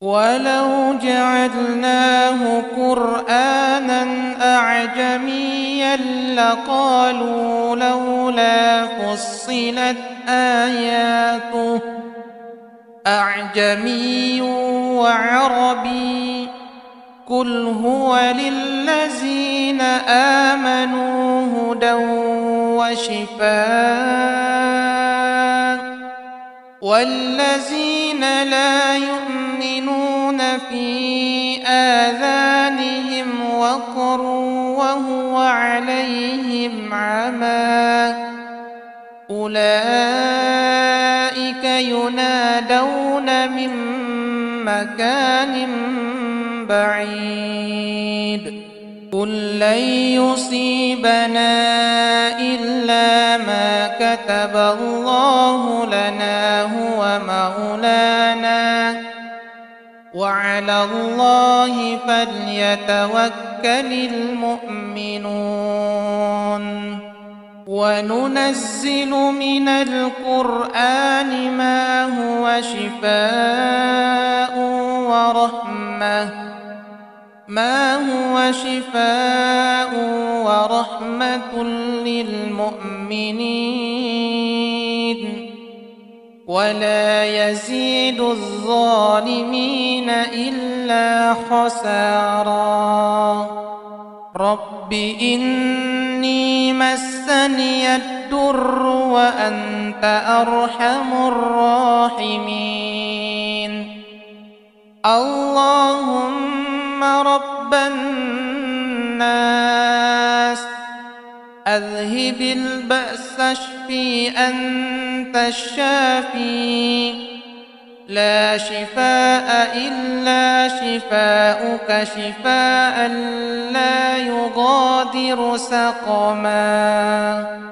ولو جعلناه قرآنا أعجميا لقالوا لولا فصلت آياته أعجمي وعربي قل هو للذين آمنوا هدى وشفاء والذين لا يؤمنون في آذانهم وقر وهو عليهم عمى أولئك ينادون من مكان بعيد قل لن يصيبنا إلا ما كتب الله لنا هو مولانا وعلى الله فليتوكل المؤمنون وننزل من القرآن ما هو شفاء ورحمة للمؤمنين ولا يزيد الظالمين إلا خسارا رب إني مسني الضر وأنت أرحم الراحمين اللهم رب الناس أذهب البأس اشفي أنت الشافي لا شفاء إلا شفاؤك شفاء لا يغادر سقما